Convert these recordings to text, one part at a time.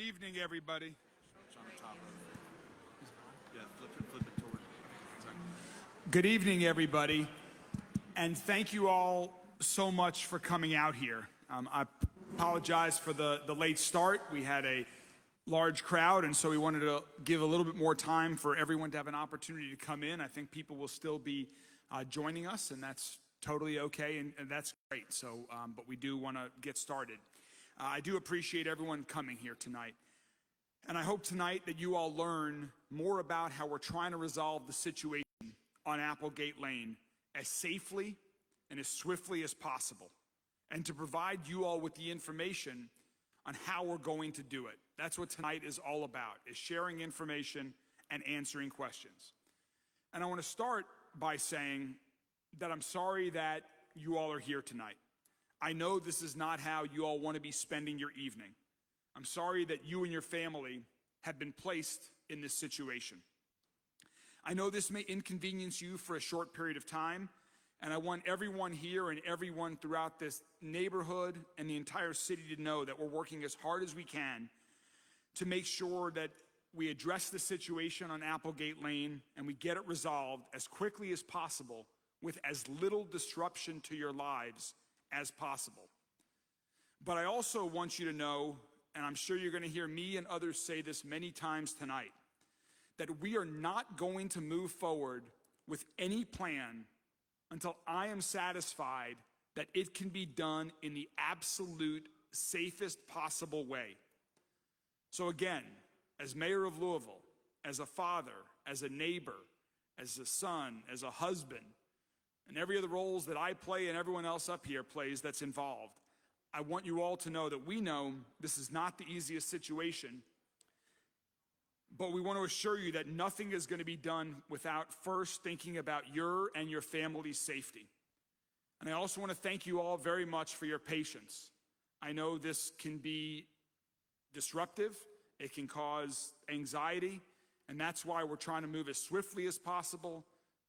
evening, everybody. It's on the top of it. Yeah, flip it toward. Good evening, everybody. And thank you all so much for coming out here. I apologize for the late start. We had a large crowd, and so we wanted to give a little bit more time for everyone to have an opportunity to come in. I think people will still be joining us, and that's totally okay, and that's great. So, but we do want to get started. I do appreciate everyone coming here tonight. And I hope tonight that you all learn more about how we're trying to resolve the situation on Applegate Lane as safely and as swiftly as possible, and to provide you all with the information on how we're going to do it. That's what tonight is all about, is sharing information and answering questions. And I want to start by saying that I'm sorry that you all are here tonight. I know this is not how you all want to be spending your evening. I'm sorry that you and your family have been placed in this situation. I know this may inconvenience you for a short period of time, and I want everyone here and everyone throughout this neighborhood and the entire city to know that we're working as hard as we can to make sure that we address the situation on Applegate Lane and we get it resolved as quickly as possible with as little disruption to your lives as possible. But I also want you to know, and I'm sure you're going to hear me and others say this many times tonight, that we are not going to move forward with any plan until I am satisfied that it can be done in the absolute safest possible way. So again, as mayor of Louisville, as a father, as a neighbor, as a son, as a husband, and every other roles that I play and everyone else up here plays that's involved, I want you all to know that we know this is not the easiest situation, but we want to assure you that nothing is going to be done without first thinking about your and your family's safety. And I also want to thank you all very much for your patience. I know this can be disruptive, it can cause anxiety, and that's why we're trying to move as swiftly as possible,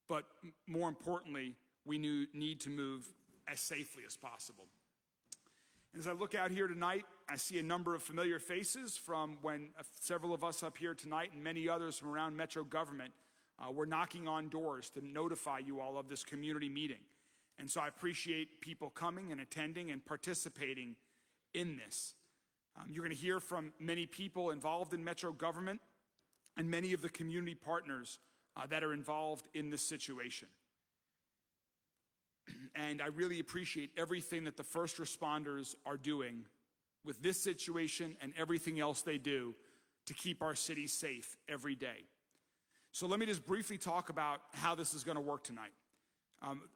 but more importantly, we need to move as safely as possible. And as I look out here tonight, I see a number of familiar faces from when several of us up here tonight and many others from around Metro government were knocking on doors to notify you all of this community meeting. And so I appreciate people coming and attending and participating in this. You're going to hear from many people involved in Metro government and many of the community partners that are involved in this situation. And I really appreciate everything that the first responders are doing with this situation and everything else they do to keep our city safe every day. So let me just briefly talk about how this is going to work tonight.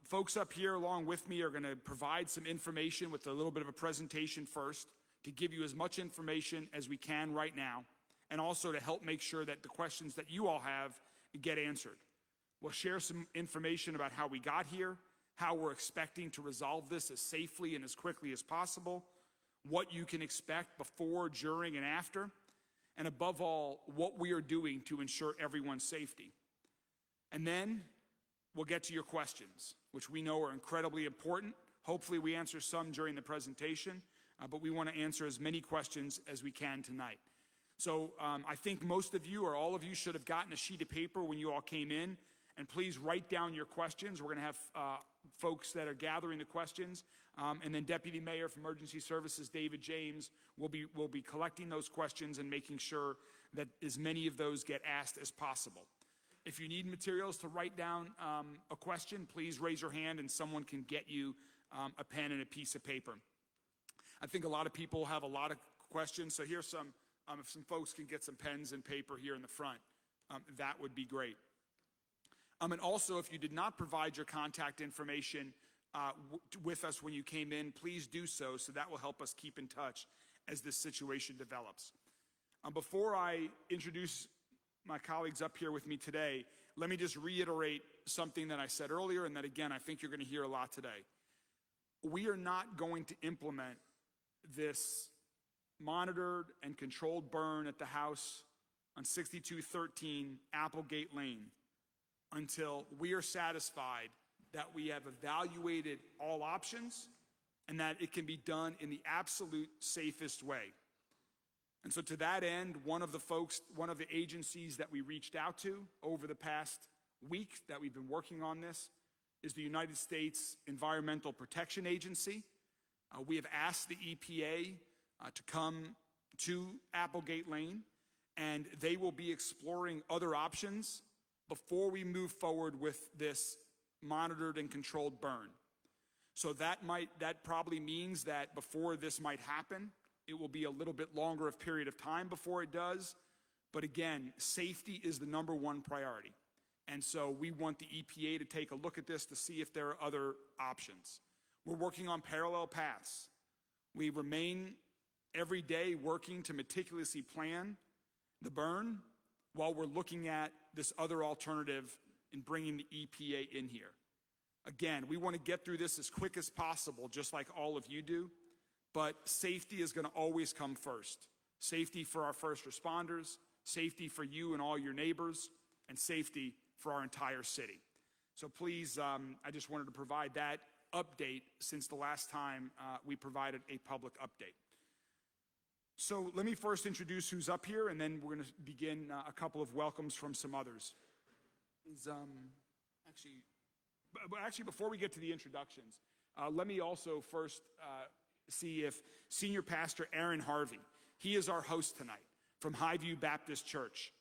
Folks up here along with me are going to provide some information with a little bit of a presentation first to give you as much information as we can right now, and also to help make sure that the questions that you all have get answered. We'll share some information about how we got here, how we're expecting to resolve this as safely and as quickly as possible, what you can expect before, during, and after, and above all, what we are doing to ensure everyone's safety. And then we'll get to your questions, which we know are incredibly important. Hopefully we answer some during the presentation, but we want to answer as many questions as we can tonight. So I think most of you or all of you should have gotten a sheet of paper when you all came in, and please write down your questions. We're going to have folks that are gathering the questions, and then Deputy Mayor for Emergency Services, David James, will be collecting those questions and making sure that as many of those get asked as possible. If you need materials to write down a question, please raise your hand and someone can get you a pen and a piece of paper. I think a lot of people have a lot of questions, so here's some, if some folks can get some pens and paper here in the front, that would be great. And also, if you did not provide your contact information with us when you came in, please do so that will help us keep in touch as this situation develops. Before I introduce my colleagues up here with me today, let me just reiterate something that I said earlier and that, again, I think you're going to hear a lot today. We are not going to implement this monitored and controlled burn at the house on 6213 Applegate Lane until we are satisfied that we have evaluated all options and that it can be done in the absolute safest way. And so to that end, one of the agencies that we reached out to over the past week that we've been working on this is the United States Environmental Protection Agency. We have asked the EPA to come to Applegate Lane, and they will be exploring other options before we move forward with this monitored and controlled burn. So that probably means that before this might happen, it will be a little bit longer of period of time before it does. But again, safety is the number one priority. And so we want the EPA to take a look at this to see if there are other options. We're working on parallel paths. We remain every day working to meticulously plan the burn while we're looking at this other alternative in bringing the EPA in here. Again, we want to get through this as quick as possible, just like all of you do. But safety is going to always come first. Safety for our first responders, safety for you and all your neighbors, and safety for our entire city. So please, I just wanted to provide that update since the last time we provided a public update. So let me first introduce who's up here, and then we're going to begin a couple of welcomes from some others. Actually, before we get to the introductions, let me also first see if Senior Pastor Aaron Harvey, he is our host tonight from Highview Baptist Church.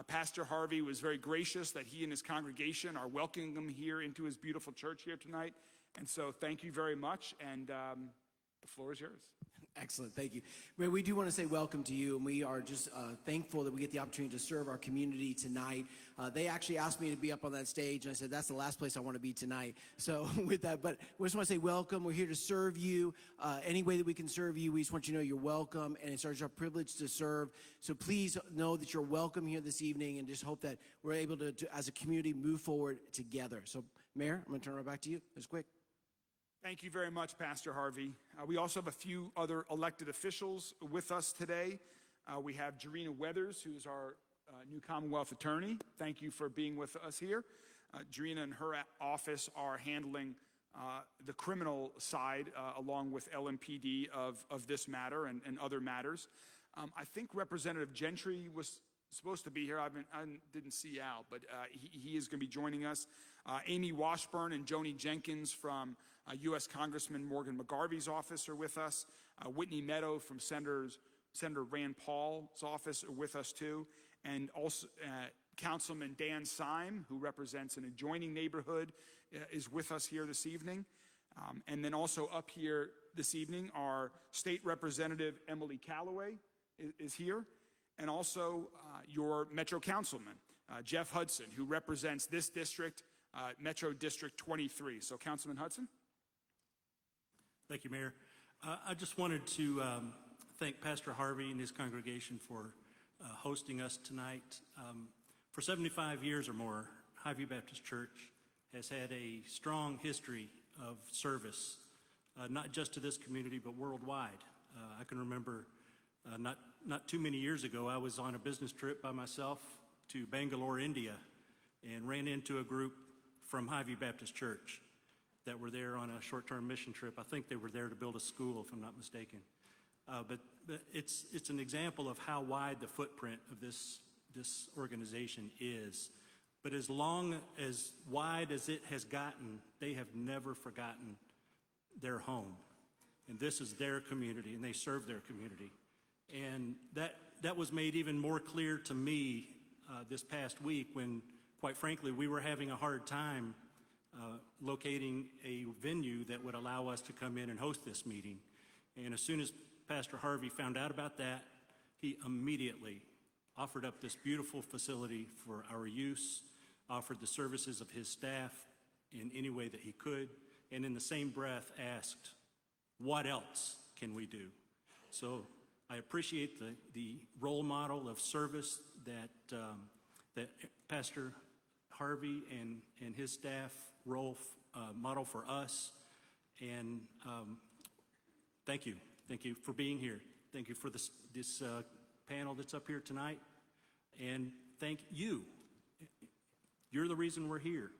Pastor Harvey was very gracious that he and his congregation are welcoming him here into his beautiful church here tonight. And so thank you very much, and the floor is yours. Excellent, thank you. Ray, we do want to say welcome to you, and we are just thankful that we get the opportunity to serve our community tonight. They actually asked me to be up on that stage, and I said, that's the last place I want to be tonight. So with that, but we just want to say welcome. We're here to serve you. Any way that we can serve you, we just want you to know you're welcome, and it's our privilege to serve. So please know that you're welcome here this evening, and just hope that we're able to as a community, move forward together. So Mayor, I'm going to turn it back to you. Just quick. Thank you very much, Pastor Harvey. We also have a few other elected officials with us today. We have Jarena Weathers, who's our new Commonwealth Attorney. Thank you for being with us here. Jarena and her office are handling the criminal side along with LMPD of this matter and other matters. I think Representative Gentry was supposed to be here. I didn't see Al, but he is going to be joining us. Amy Washburn and Joni Jenkins from U.S. Congressman Morgan McGarvey's office are with us. Whitney Meadow from Senator Rand Paul's office are with us too. And also Councilman Dan Syme, who represents an adjoining neighborhood, is with us here this evening. And then also up here this evening, our State Representative Emily Callaway is here. And also your Metro Councilman, Jeff Hudson, who represents this district, Metro District 23. So Councilman Hudson. Thank you, Mayor. I just wanted to thank Pastor Harvey and his congregation for hosting us tonight. For 75 years or more, Highview Baptist Church has had a strong history of service, not just to this community, but worldwide. I can remember not too many years ago, I was on a business trip by myself to Bangalore, India, and ran into a group from Highview Baptist Church that were there on a short-term mission trip. I think they were there to build a school, if I'm not mistaken. But it's an example of how wide the footprint of this organization is. But as long as wide as it has gotten, they have never forgotten their home. And this is their community, and they serve their community. And that was made even more clear to me this past week when, quite frankly, we were having a hard time locating a venue that would allow us to come in and host this meeting. And as soon as Pastor Harvey found out about that, he immediately offered up this beautiful facility for our use, offered the services of his staff in any way that he could, and in the same breath asked, what else can we do? So I appreciate the role model of service that Pastor Harvey and his staff model for us. And thank you. Thank you for being here. Thank you for this panel that's up here tonight. And thank you. You're the reason we're here.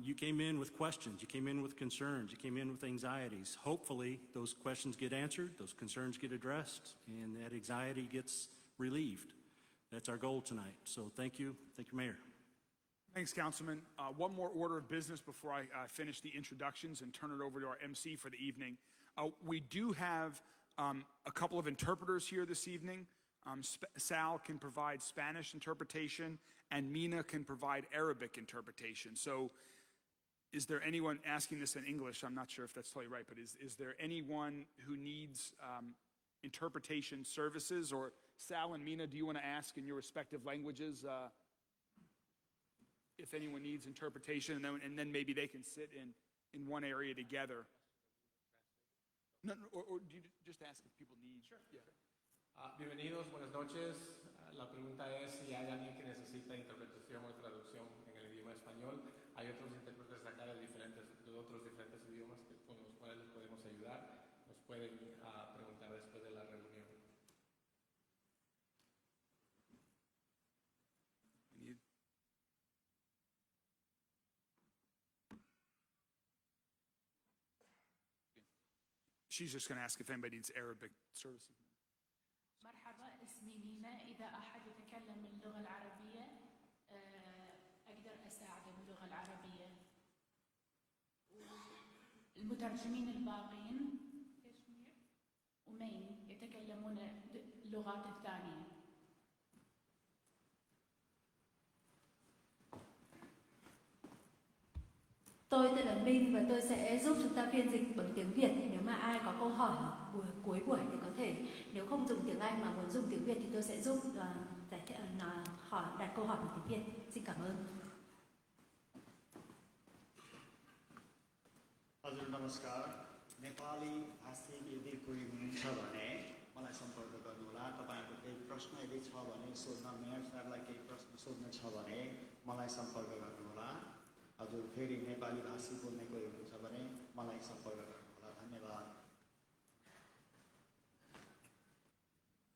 You came in with questions, you came in with concerns, you came in with anxieties. Hopefully, those questions get answered, those concerns get addressed, and that anxiety gets relieved. That's our goal tonight. So thank you, Mayor. Thanks, Councilman. One more order of business before I finish the introductions and turn it over to our MC for the evening. We do have a couple of interpreters here this evening. Sal can provide Spanish interpretation, and Mina can provide Arabic interpretation. So is there anyone asking this in English? I'm not sure if that's totally right, but is there anyone who needs interpretation services? Or Sal and Mina, do you want to ask in your respective languages if anyone needs interpretation, and then maybe they can sit in one area together? No, or do you just ask if people need? Sure. Yeah. Bienvenidos, buenas noches. La pregunta es si hay alguien que necesita interpretación o traducción en el idioma español. Hay otros intérpretes acá de otros diferentes idiomas con los cuales les podemos ayudar. Nos pueden preguntar después de la reunión. She's just going to ask if anybody needs Arabic services. مرحبا، اسمي مينا. إذا أحد يتكلم اللغة العربية أقدر أساعده باللغة العربية. المترجمين الباقين ومين يتكلمون اللغات الثانية. Tôi tên là Minh và tôi sẽ giúp chúng ta phiên dịch bằng tiếng Việt. Nếu mà ai có câu hỏi cuối buổi thì có thể, nếu không dùng tiếng Anh mà muốn dùng tiếng Việt thì tôi sẽ giúp giải thích đặt câu hỏi bằng tiếng Việt. Xin cảm ơn. हजुर नमस्कार नेपाली भाषी यदि कोही हुनुहुन्छ भने मलाई सम्पर्क गर्नुहोला तपाईहरुको केही प्रश्न यदि छ भने सोध्न मेयर सरलाई केही प्रश्न सोध्न छ भने मलाई सम्पर्क गर्नुहोला हजुर फेरि नेपाली भाषी बोल्ने कोही हुनुहुन्छ भने मलाई सम्पर्क गर्नुहोला धन्यवाद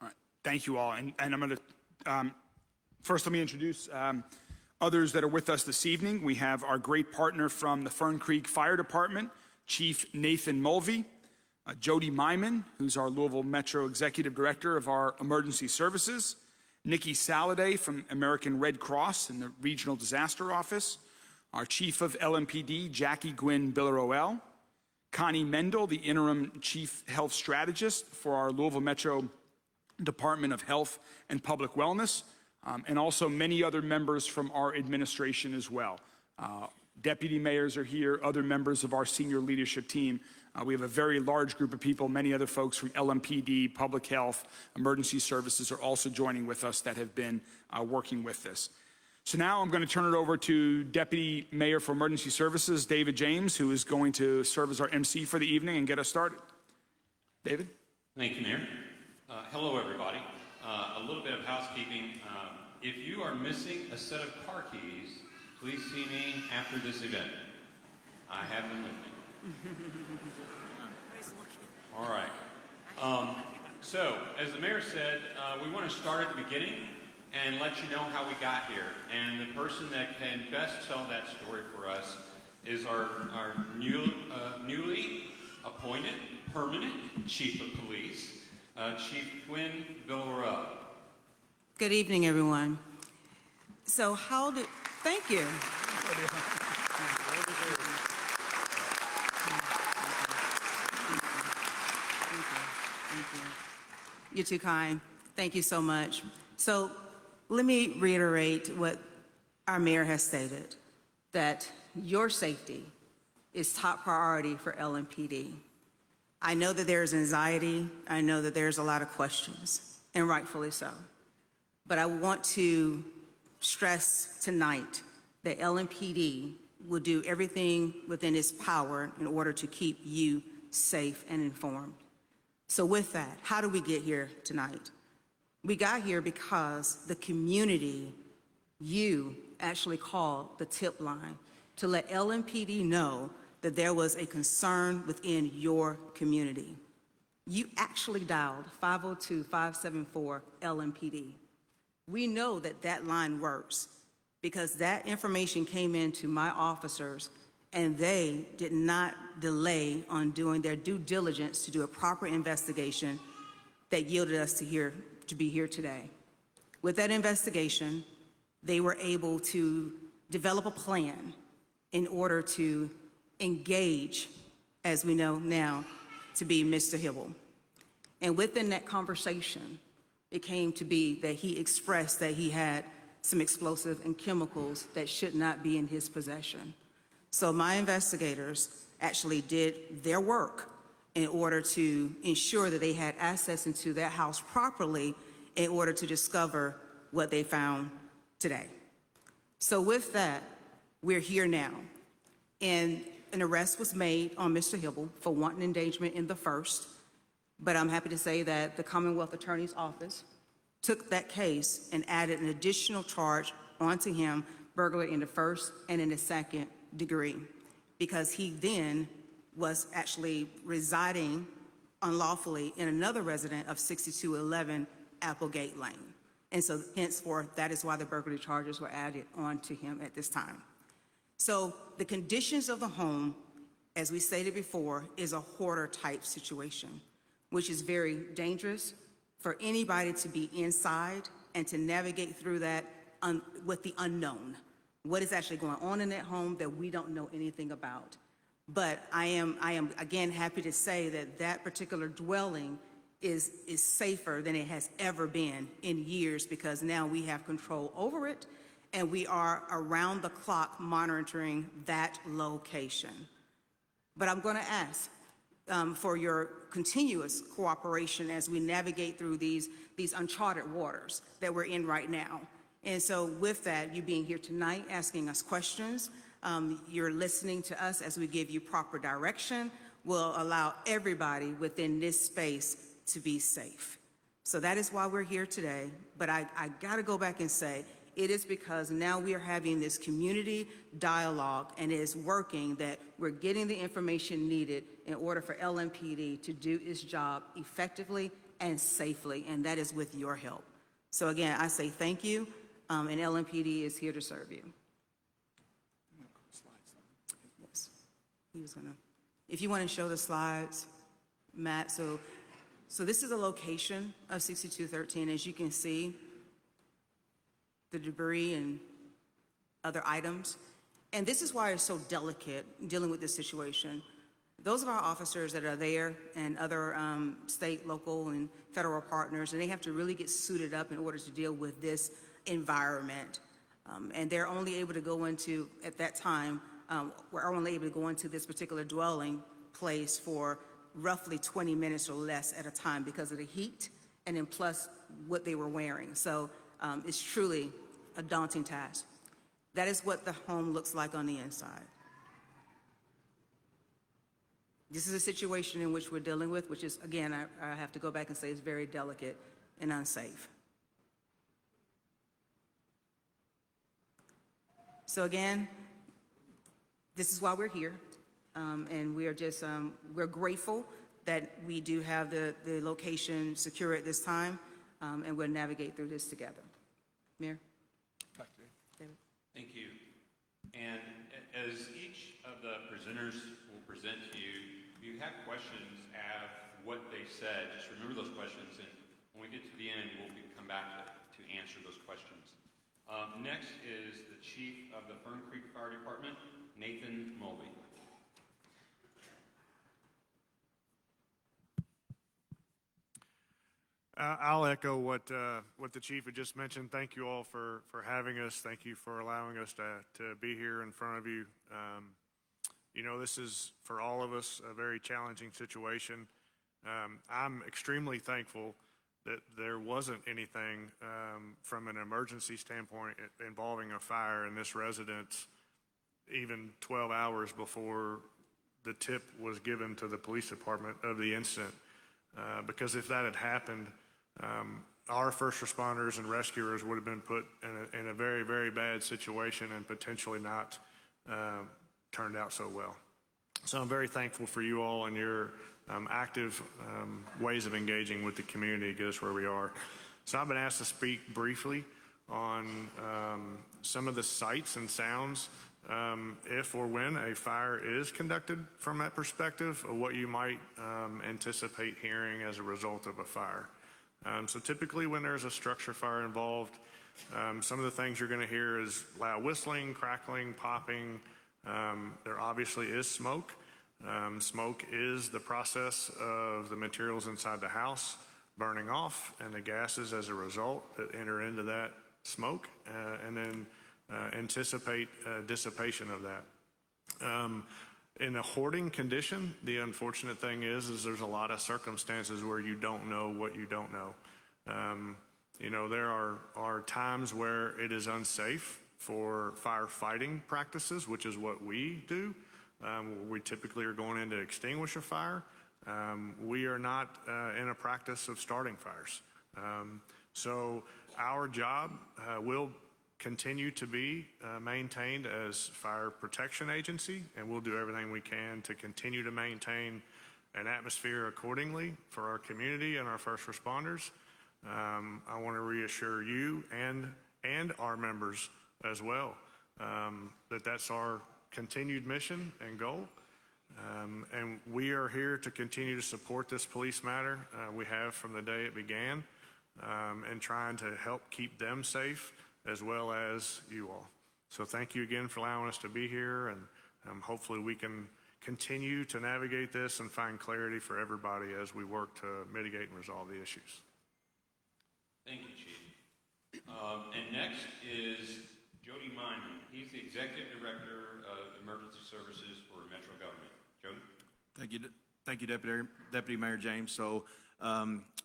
All right. Thank you all. And I'm going to, first let me introduce others that are with us this evening. We have our great partner from the Fern Creek Fire Department, Chief Nathan Mulvey, Jody Myman, who's our Louisville Metro Executive Director of our Emergency Services, Nikki Saladay from American Red Cross in the Regional Disaster Office, our Chief of LMPD, Jackie Gwynn Biller-Roel, Connie Mendel, the Interim Chief Health Strategist for our Louisville Metro Department of Health and Public Wellness, and also many other members from our administration as well. Deputy mayors are here, other members of our senior leadership team. We have a very large group of people. Many other folks from LMPD, Public Health, Emergency Services are also joining with us that have been working with this. So now I'm going to turn it over to Deputy Mayor for Emergency Services, David James, who is going to serve as our MC for the evening and get us started. David? Thank you, Mayor. Hello, everybody. A little bit of housekeeping. If you are missing a set of car keys, please see me after this event. I have them with me. All right. So, as the mayor said, we want to start at the beginning and let you know how we got here. And the person that can best tell that story for us is our newly appointed permanent Chief of Police, Chief Gwynn Biller-Roel. Good evening, everyone. So thank you. You're too kind. Thank you so much. So let me reiterate what our mayor has stated, that your safety is top priority for LMPD. I know that there's anxiety. I know that there's a lot of questions, and rightfully so. But I want to stress tonight that LMPD will do everything within its power in order to keep you safe and informed. So with that, how do we get here tonight? We got here because the community, you actually called the tip line to let LMPD know that there was a concern within your community. You actually dialed 502-574-LMPD. We know that that line works. because that information came into my officers and they did not delay on doing their due diligence to do a proper investigation that yielded us to be here today. With that investigation, they were able to develop a plan in order to engage, as we know now, to be Mr. Hibble. And within that conversation, it came to be that he expressed that he had some explosive and chemicals that should not be in his possession. So my investigators actually did their work in order to ensure that they had access into that house properly in order to discover what they found today. So with that, we're here now. And an arrest was made on Mr. Hibble for wanton endangerment in the first, but I'm happy to say that the Commonwealth Attorney's Office took that case and added an additional charge onto him, burglary in the first and in the second degree, because he then was actually residing unlawfully in another resident of 6211 Applegate Lane. And so henceforth, that is why the burglary charges were added onto him at this time. So the conditions of the home, as we stated before, is a hoarder type situation, which is very dangerous for anybody to be inside and to navigate through that with the unknown. What is actually going on in that home that we don't know anything about. But I am again happy to say that that particular dwelling is safer than it has ever been in years, because now we have control over it and we are around the clock monitoring that location. But I'm going to ask for your continuous cooperation as we navigate through these uncharted waters that we're in right now. And so with that, you being here tonight, asking us questions, you're listening to us as we give you proper direction, will allow everybody within this space to be safe. So that is why we're here today. But I gotta go back and say, it is because now we are having this community dialogue, and it is working, that we're getting the information needed in order for LMPD to do its job effectively and safely, and that is with your help. So again, I say thank you, and LMPD is here to serve you. Yes, he was gonna. If you want to show the slides, Matt, so this is a location of 6213. As you can see, the debris and other items. And this is why it's so delicate dealing with this situation. Those of our officers that are there and other state, local, and federal partners, and they have to really get suited up in order to deal with this environment. And they're only able to go into, at that time, we're only able to go into this particular dwelling place for roughly 20 minutes or less at a time because of the heat, and then plus what they were wearing. So it's truly a daunting task. That is what the home looks like on the inside. This is a situation in which we're dealing with, which is, again, I have to go back and say, is very delicate and unsafe. So again, this is why we're here, and we are just, we're grateful that we do have the location secure at this time, and we'll navigate through this together. Mayor? David? Thank you. And as each of the presenters will present to you, if you have questions of what they said, just remember those questions, and when we get to the end, we'll come back to answer those questions. Next is the Chief of the Fern Creek Fire Department, Nathan Mulvey. I'll echo what the chief had just mentioned. Thank you all for having us. Thank you for allowing us to be here in front of you. You know, this is, for all of us, a very challenging situation. I'm extremely thankful that there wasn't anything from an emergency standpoint involving a fire in this residence even 12 hours before the tip was given to the police department of the incident. Because if that had happened, our first responders and rescuers would have been put in a very, very bad situation and potentially not turned out so well. So I'm very thankful for you all and your active ways of engaging with the community to get us where we are. So I've been asked to speak briefly on some of the sights and sounds if or when a fire is conducted from that perspective of what you might anticipate hearing as a result of a fire. So typically when there's a structure fire involved, some of the things you're going to hear is loud whistling, crackling, popping. There obviously is smoke. Smoke is the process of the materials inside the house burning off and the gases as a result that enter into that smoke and then anticipate dissipation of that. In a hoarding condition, the unfortunate thing is there's a lot of circumstances where you don't know what you don't know. You know, there are times where it is unsafe for firefighting practices, which is what we do. We typically are going in to extinguish a fire. We are not in a practice of starting fires. So our job will continue to be maintained as fire protection agency, and we'll do everything we can to continue to maintain an atmosphere accordingly for our community and our first responders. I want to reassure you and our members as well that that's our continued mission and goal. And we are here to continue to support this police matter. We have from the day it began, and trying to help keep them safe as well as you all. So thank you again for allowing us to be here, and hopefully we can continue to navigate this and find clarity for everybody as we work to mitigate and resolve the issues. Thank you, Chief. And next is Jody Myman. He's the Executive Director of Emergency Services for Metro Government. Jody? Thank you, Deputy Mayor James. So,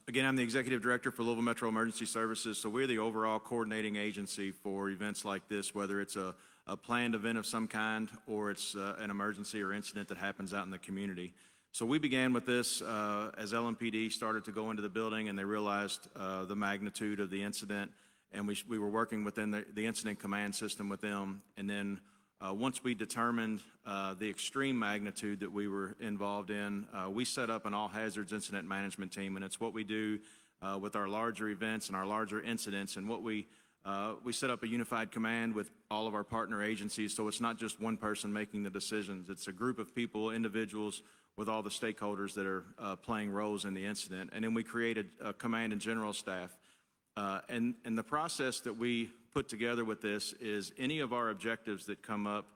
again, I'm the Executive Director for Louisville Metro Emergency Services. So we're the overall coordinating agency for events like this, whether it's a planned event of some kind or it's an emergency or incident that happens out in the community. So we began with this as LMPD started to go into the building and they realized the magnitude of the incident, and we were working within the incident command system with them. And then once we determined the extreme magnitude that we were involved in, we set up an all hazards incident management team, and it's what we do with our larger events and our larger incidents. And what we set up a unified command with all of our partner agencies, so it's not just one person making the decisions. It's a group of people, individuals, with all the stakeholders that are playing roles in the incident. And then we created a command and general staff. And the process that we put together with this is any of our objectives that come up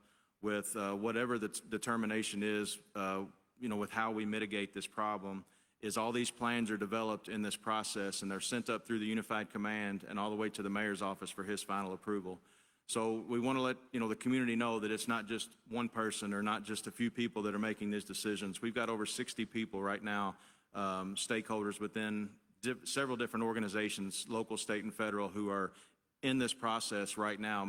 with whatever the determination is, with how we mitigate this problem, is all these plans are developed in this process, and they're sent up through the unified command and all the way to the mayor's office for his final approval. So we want to let the community know that it's not just one person or not just a few people that are making these decisions. We've got over 60 people right now, stakeholders within several different organizations, local, state, and federal, who are in this process right now,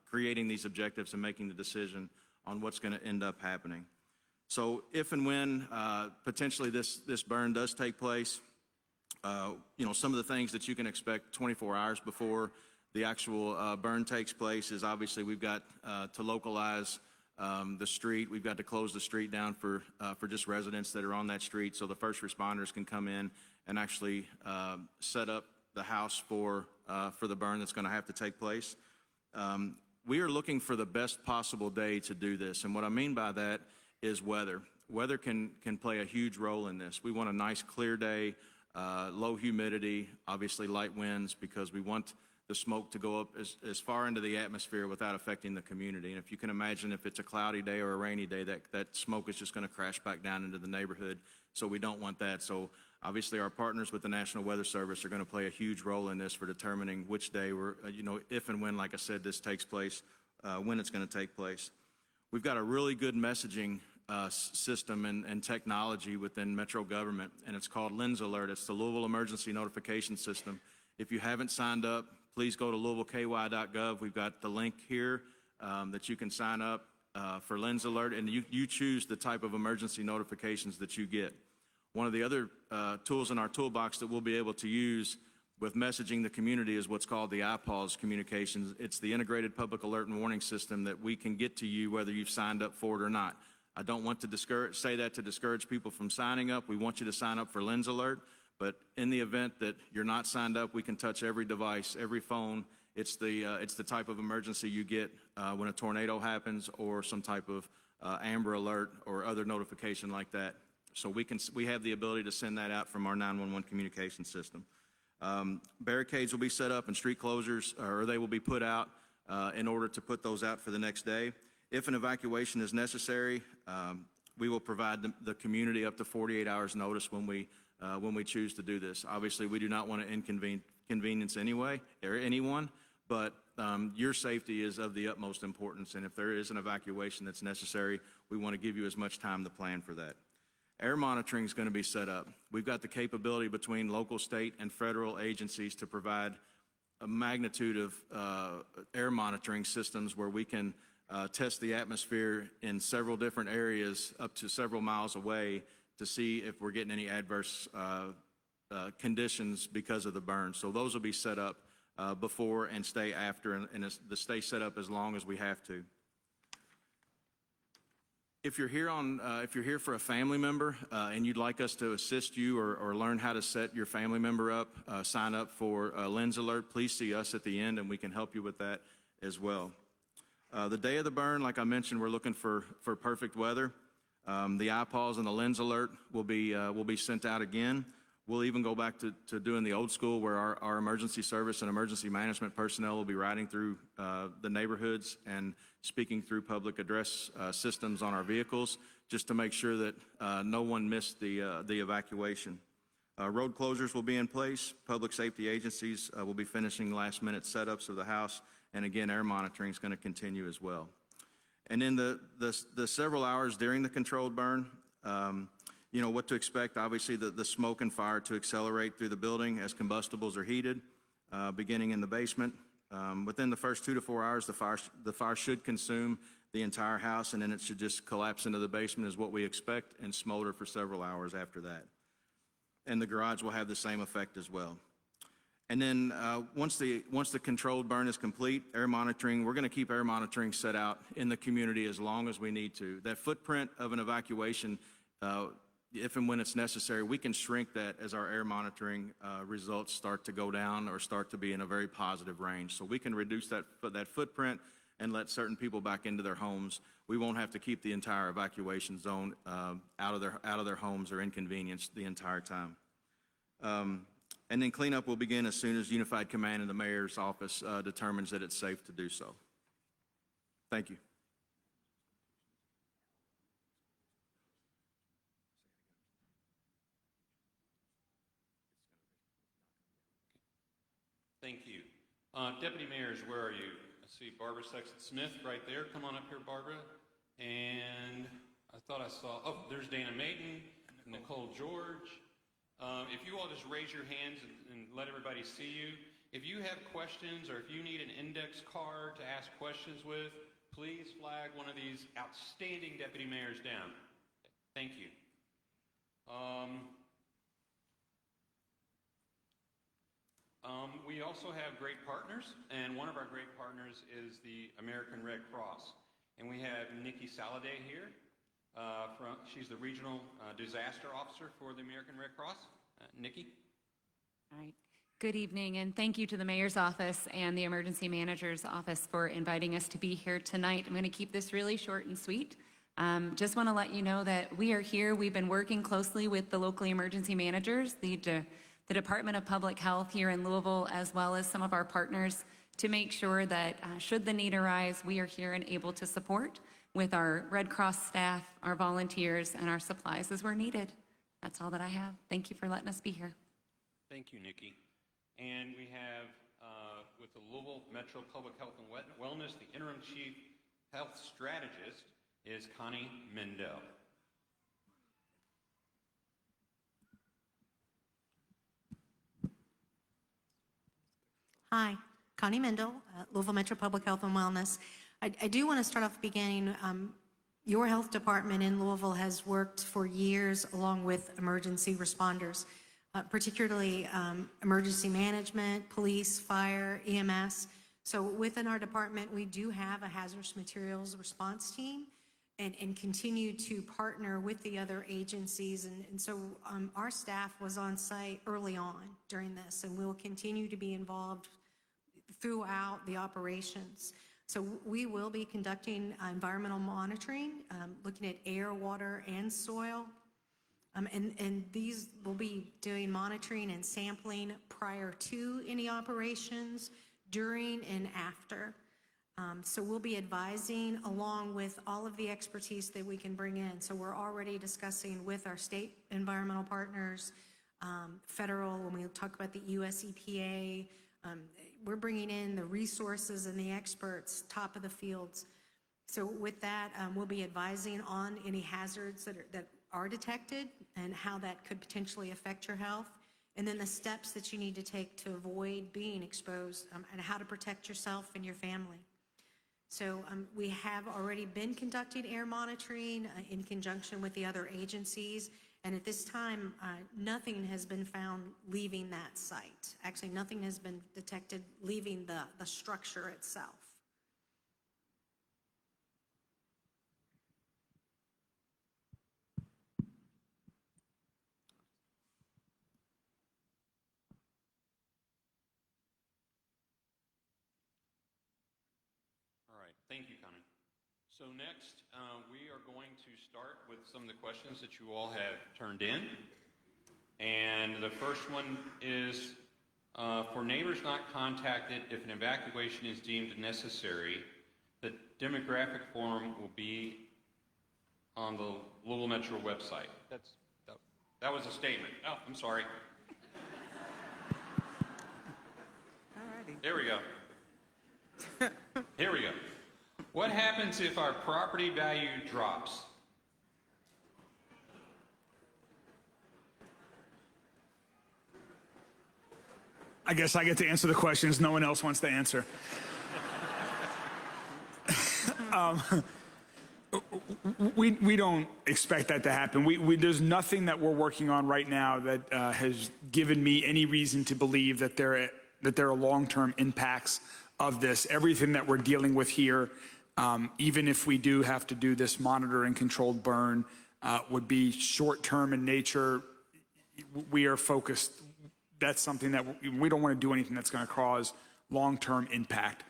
creating these objectives and making the decision on what's going to end up happening. So if and when potentially this burn does take place, some of the things that you can expect 24 hours before the actual burn takes place is obviously we've got to localize the street. We've got to close the street down for just residents that are on that street, so the first responders can come in and actually set up the house for the burn that's going to have to take place. We are looking for the best possible day to do this, and what I mean by that is weather. Weather can play a huge role in this. We want a nice clear day, low humidity, obviously light winds, because we want the smoke to go up as far into the atmosphere without affecting the community. And if you can imagine, if it's a cloudy day or a rainy day, that smoke is just going to crash back down into the neighborhood. So we don't want that. So obviously our partners with the National Weather Service are going to play a huge role in this for determining which day if and when, like I said, this takes place, when it's going to take place. We've got a really good messaging system and technology within Metro government, and it's called Lens Alert. It's the Louisville Emergency Notification System. If you haven't signed up, please go to louisvilleky.gov. We've got the link here that you can sign up for Lens Alert, and you choose the type of emergency notifications that you get. One of the other tools in our toolbox that we'll be able to use with messaging the community is what's called the IPAWS communications. It's the Integrated Public Alert and Warning System that we can get to you whether you've signed up for it or not. I don't want to say that to discourage people from signing up. We want you to sign up for Lens Alert, But in the event that you're not signed up, we can touch every device, every phone. It's the type of emergency you get when a tornado happens or some type of Amber Alert or other notification like that. So we have the ability to send that out from our 911 communication system. Barricades will be set up and street closures, or they will be put out in order to put those out for the next day. If an evacuation is necessary, we will provide the community up to 48 hours notice when we choose to do this. Obviously, we do not want to inconvenience anyone, but your safety is of the utmost importance, and if there is an evacuation that's necessary, we want to give you as much time to plan for that. Air monitoring is going to be set up. We've got the capability between local, state, and federal agencies to provide a magnitude of air monitoring systems where we can test the atmosphere in several different areas up to several miles away to see if we're getting any adverse conditions because of the burn. So those will be set up before and stay after, and stay set up as long as we have to. If you're here for a family member and you'd like us to assist you or learn how to set your family member up, sign up for Lens Alert, please see us at the end and we can help you with that as well. The day of the burn, like I mentioned, we're looking for perfect weather. The iPaws and the Lens Alert will be sent out again. We'll even go back to doing the old school where our emergency service and emergency management personnel will be riding through the neighborhoods and speaking through public address systems on our vehicles just to make sure that no one missed the evacuation. Road closures will be in place. Public safety agencies will be finishing last-minute setups of the house. And again, air monitoring is going to continue as well. And in the several hours during the controlled burn, you know what to expect. Obviously, the smoke and fire to accelerate through the building as combustibles are heated, beginning in the basement. Within the first 2 to 4 hours, the fire should consume the entire house, and then it should just collapse into the basement is what we expect and smolder for several hours after that. And the garage will have the same effect as well. And then once the controlled burn is complete, air monitoring, we're going to keep air monitoring set out in the community as long as we need to. That footprint of an evacuation, if and when it's necessary, we can shrink that as our air monitoring results start to go down or start to be in a very positive range. So we can reduce that footprint and let certain people back into their homes. We won't have to keep the entire evacuation zone out of their homes or inconvenienced the entire time. And then cleanup will begin as soon as Unified Command and the Mayor's office determines that it's safe to do so. Thank you. Thank you. Deputy Mayors, where are you? I see Barbara Sexton-Smith right there. Come on up here, Barbara. And I thought I saw, oh, there's Dana Maiden, Nicole George. If you all just raise your hands and let everybody see you. If you have questions or if you need an index card to ask questions with, please flag one of these outstanding deputy mayors down. Thank you. We also have great partners, and one of our great partners is the American Red Cross. And we have Nikki Saladay here. She's the Regional Disaster Officer for the American Red Cross. Nikki? All right. Good evening, and thank you to the Mayor's Office and the Emergency Manager's Office for inviting us to be here tonight. I'm going to keep this really short and sweet. Just want to let you know that we are here. We've been working closely with the local emergency managers, the Department of Public Health here in Louisville, as well as some of our partners, to make sure that should the need arise, we are here and able to support with our Red Cross staff, our volunteers, and our supplies as we're needed. That's all that I have. Thank you for letting us be here. Thank you, Nikki. And we have, with the Louisville Metro Public Health and Wellness, the Interim Chief Health Strategist is Connie Mendel. Hi, Connie Mendel, Louisville Metro Public Health and Wellness. I do want to start off beginning. Your health department in Louisville has worked for years along with emergency responders, particularly emergency management, police, fire, EMS. So within our department, we do have a hazardous materials response team. and continue to partner with the other agencies. And so our staff was on site early on during this, and we'll continue to be involved throughout the operations. So we will be conducting environmental monitoring, looking at air, water, and soil. And these will be doing monitoring and sampling prior to any operations, during and after. So we'll be advising along with all of the expertise that we can bring in. So we're already discussing with our state environmental partners, federal, when we talk about the US EPA, we're bringing in the resources and the experts, top of the fields. So with that, we'll be advising on any hazards that are detected and how that could potentially affect your health, and then the steps that you need to take to avoid being exposed, and how to protect yourself and your family. So we have already been conducting air monitoring in conjunction with the other agencies, and at this time, nothing has been found leaving that site. Actually, nothing has been detected leaving the structure itself. All right, thank you, Connie. So next, we are going to start with some of the questions that you all have turned in. And the first one is, for neighbors not contacted, if an evacuation is deemed necessary, the demographic form will be on the Louisville Metro website. That was a statement. Oh, I'm sorry. There we go. Here we go. What happens if our property value drops? I guess I get to answer the questions no one else wants to answer. We don't expect that to happen. There's nothing that we're working on right now that has given me any reason to believe that there are long-term impacts of this. Everything that we're dealing with here, even if we do have to do this monitor and controlled burn, would be short-term in nature. We are focused. That's something that we don't want to do anything that's going to cause long-term impact,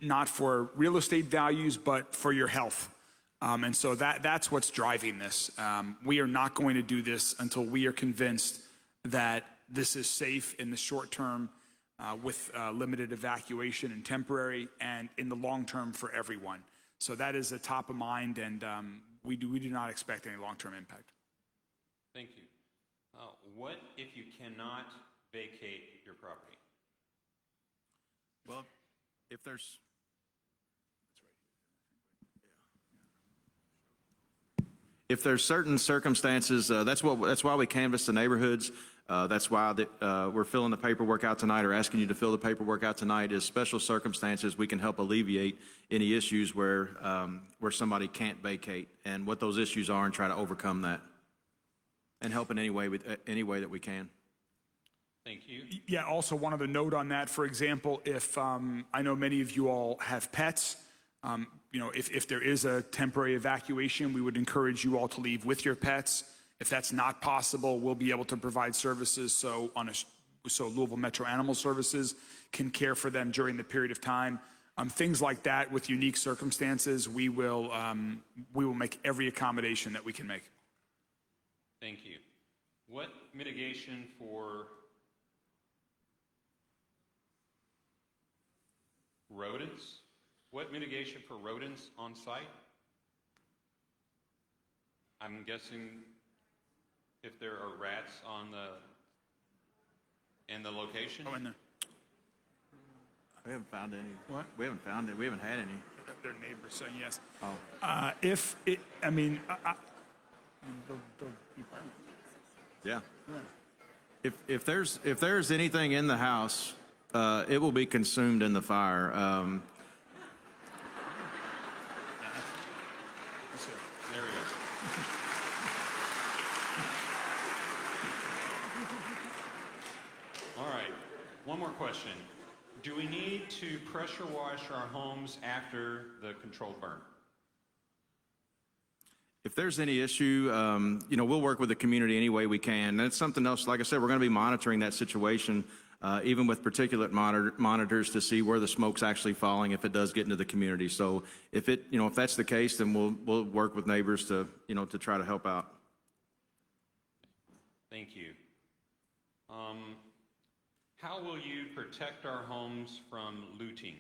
not for real estate values, but for your health. And so that's what's driving this. We are not going to do this until we are convinced that this is safe in the short term with limited evacuation and temporary, and in the long term for everyone. So that is a top of mind, and we do not expect any long-term impact. Thank you. What if you cannot vacate your property? Well, if there's... If there's certain circumstances, that's why we canvass the neighborhoods. That's why we're filling the paperwork out tonight, or asking you to fill the paperwork out tonight. Is special circumstances we can help alleviate any issues where somebody can't vacate, and what those issues are, and try to overcome that, and help in any way that we can. Thank you. Yeah, also one other note on that. For example, if I know many of you all have pets, if there is a temporary evacuation, we would encourage you all to leave with your pets. If that's not possible, we'll be able to provide services so Louisville Metro Animal Services can care for them during the period of time. Things like that with unique circumstances, we will make every accommodation that we can make. Thank you. What mitigation for rodents? What mitigation for rodents on site? I'm guessing if there are rats in the location? Oh, in there. We haven't found any. What? We haven't found it. We haven't had any. Their neighbors saying yes. Oh. Yeah. If there's anything in the house, it will be consumed in the fire. There we go. All right, one more question. Do we need to pressure wash our homes after the controlled burn? If there's any issue, you know, we'll work with the community any way we can. That's something else, like I said, we're going to be monitoring that situation, even with particulate monitors to see where the smoke's actually falling if it does get into the community. So if it, you know, if that's the case, then we'll work with neighbors to, you know, to try to help out. Thank you. How will you protect our homes from looting?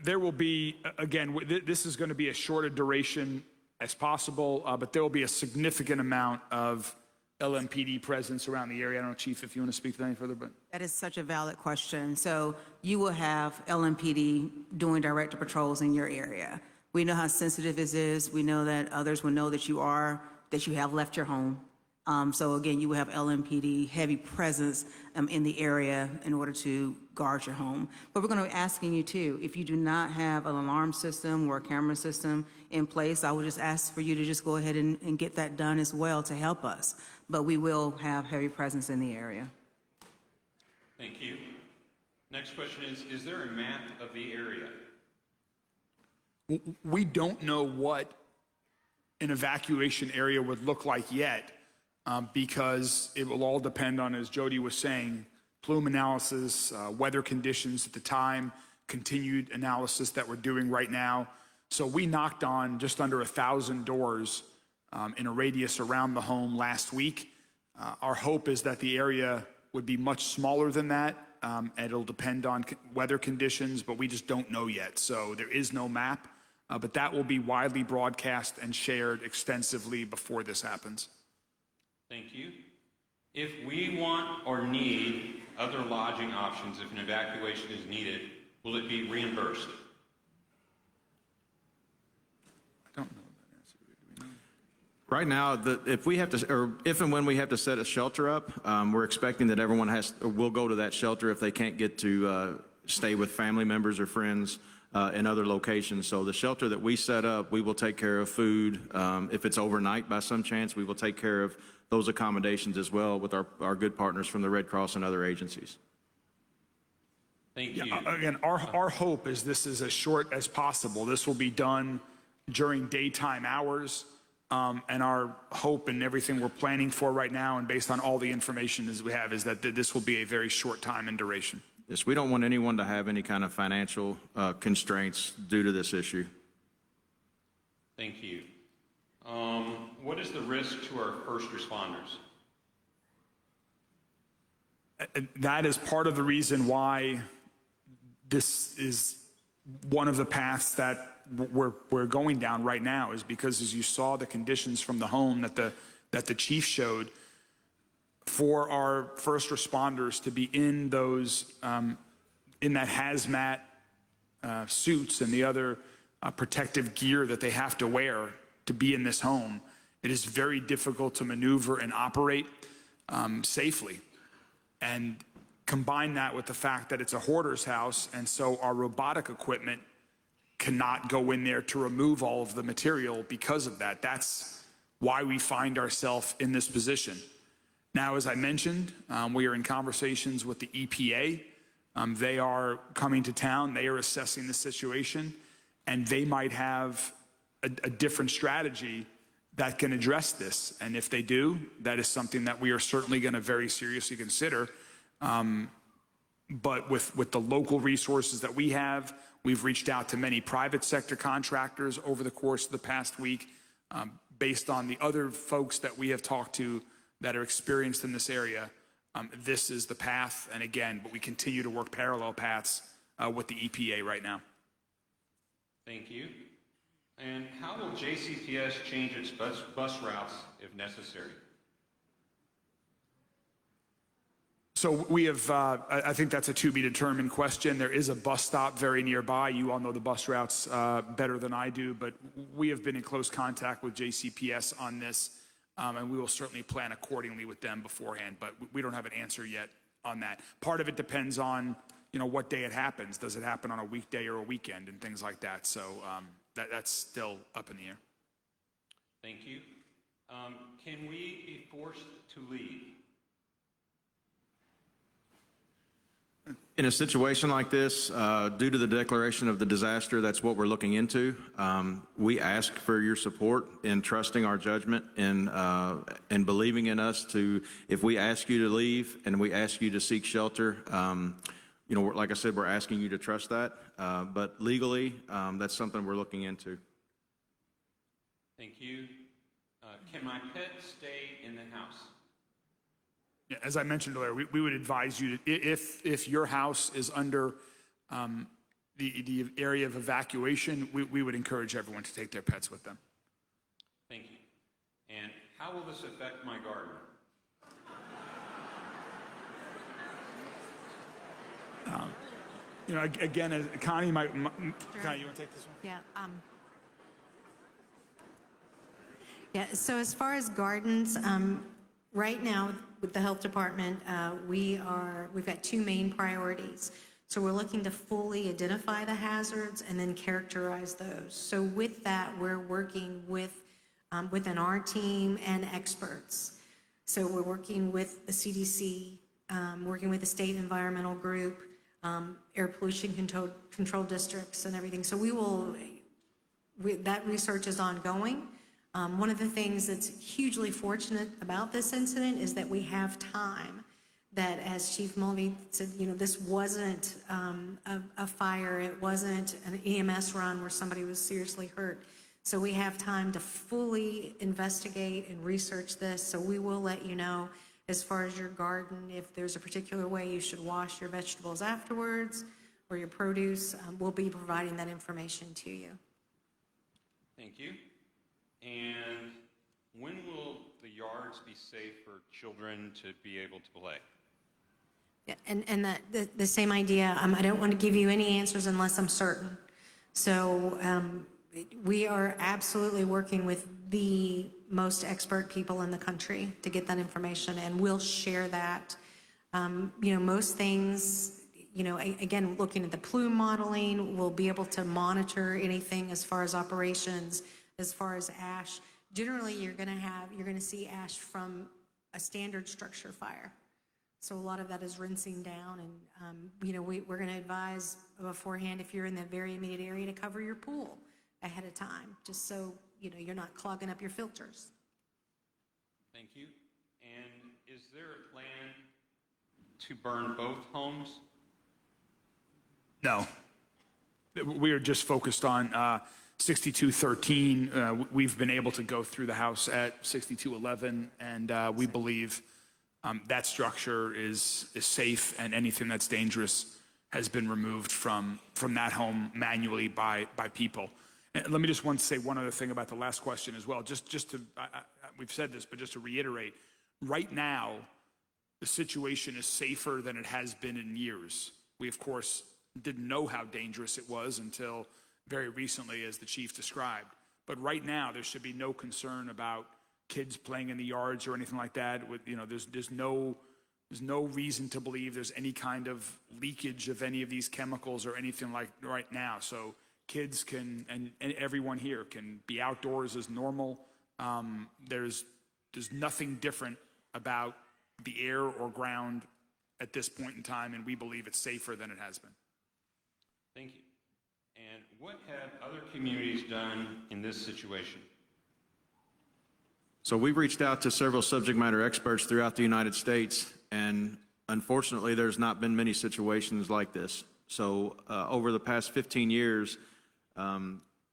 There will be, again, this is going to be as short a duration as possible, but there will be a significant amount of LMPD presence around the area. I don't know, Chief, if you want to speak to that any further, but. That is such a valid question. So you will have LMPD doing directed patrols in your area. We know how sensitive this is. We know that others will know that you have left your home. So again, you will have LMPD heavy presence in the area in order to guard your home. But we're going to be asking you too, if you do not have an alarm system or a camera system in place, I would just ask for you to just go ahead and get that done as well to help us. But we will have heavy presence in the area. Thank you. Next question is there a map of the area? We don't know what an evacuation area would look like yet, because it will all depend on, as Jody was saying, plume analysis, weather conditions at the time, continued analysis that we're doing right now. So we knocked on just under 1,000 doors in a radius around the home last week. Our hope is that the area would be much smaller than that, and it'll depend on weather conditions, but we just don't know yet. So there is no map, but that will be widely broadcast and shared extensively before this happens. Thank you. If we want or need other lodging options, if an evacuation is needed, will it be reimbursed? I don't know that answer. Do we know? Right now, if we have to, or if and when we have to set a shelter up, we're expecting that everyone will go to that shelter if they can't get to stay with family members or friends in other locations. So the shelter that we set up, we will take care of food. If it's overnight by some chance, we will take care of those accommodations as well with our good partners from the Red Cross and other agencies. Thank you. Again, our hope is this is as short as possible. This will be done during daytime hours. And our hope and everything we're planning for right now, and based on all the information as we have, is that this will be a very short time in duration. Yes, we don't want anyone to have any kind of financial constraints due to this issue. Thank you. What is the risk to our first responders? That is part of the reason why this is one of the paths that we're going down right now, is because, as you saw the conditions from the home that the chief showed, for our first responders to be in those in that hazmat suits and the other protective gear that they have to wear to be in this home, it is very difficult to maneuver and operate safely. And combine that with the fact that it's a hoarder's house, and so our robotic equipment cannot go in there to remove all of the material because of that. That's why we find ourselves in this position. Now, as I mentioned, we are in conversations with the EPA. They are coming to town. They are assessing the situation, and they might have a different strategy that can address this. And if they do, that is something that we are certainly going to very seriously consider. But with the local resources that we have, we've reached out to many private sector contractors over the course of the past week, based on the other folks that we have talked to that are experienced in this area. This is the path. And again, but we continue to work parallel paths with the EPA right now. Thank you. And how will JCPS change its bus routes if necessary? So we have, I think that's a to be determined question. There is a bus stop very nearby. You all know the bus routes better than I do, but we have been in close contact with JCPS on this, and we will certainly plan accordingly with them beforehand, but we don't have an answer yet on that. Part of it depends on, you know, what day it happens. Does it happen on a weekday or a weekend and things like that? So that's still up in the air. Thank you. Can we be forced to leave? In a situation like this, due to the declaration of the disaster, that's what we're looking into. We ask for your support in trusting our judgment and believing in us to, if we ask you to leave and we ask you to seek shelter, you know, like I said, we're asking you to trust that. But legally, that's something we're looking into. Thank you. Can my pet stay in the house? Yeah, as I mentioned earlier, we would advise you, if your house is under the area of evacuation, we would encourage everyone to take their pets with them. Thank you. And how will this affect my garden? You know, again, Connie, Connie, you want to take this one? Yeah. Yeah, so as far as gardens, right now with the health department, we've got two main priorities. So we're looking to fully identify the hazards and then characterize those. So with that, we're working within our team and experts. So we're working with the CDC, working with the state environmental group, air pollution control districts and everything. So that research is ongoing. One of the things that's hugely fortunate about this incident is that we have time, that as Chief Mulvey said, you know, this wasn't a fire, it wasn't an EMS run where somebody was seriously hurt. So we have time to fully investigate and research this. So we will let you know, as far as your garden, if there's a particular way you should wash your vegetables afterwards or your produce, we'll be providing that information to you. Thank you. And when will the yards be safe for children to be able to play? Yeah, and the same idea. I don't want to give you any answers unless I'm certain. So we are absolutely working with the most expert people in the country to get that information, and we'll share that. You know, most things, you know, again, looking at the plume modeling, we'll be able to monitor anything as far as operations, as far as ash. Generally, you're going to see ash from a standard structure fire. So a lot of that is rinsing down, and you know, we're going to advise beforehand, if you're in the very immediate area, to cover your pool ahead of time, just so you know you're not clogging up your filters. Thank you. And is there a plan to burn both homes? No. We are just focused on 6213. We've been able to go through the house at 6211, and we believe that structure is safe, and anything that's dangerous has been removed from that home manually by people. And let me just say one other thing about the last question as well. Just to, we've said this, but just to reiterate, right now, the situation is safer than it has been in years. We, of course, didn't know how dangerous it was until very recently, as the chief described. But right now, there should be no concern about kids playing in the yards or anything like that. You know, there's no reason to believe there's any kind of leakage of any of these chemicals or anything like right now. So kids can, and everyone here can be outdoors as normal. There's nothing different about the air or ground at this point in time, and we believe it's safer than it has been. Thank you. And what have other communities done in this situation? So we've reached out to several subject matter experts throughout the United States, and unfortunately, there's not been many situations like this. So over the past 15 years,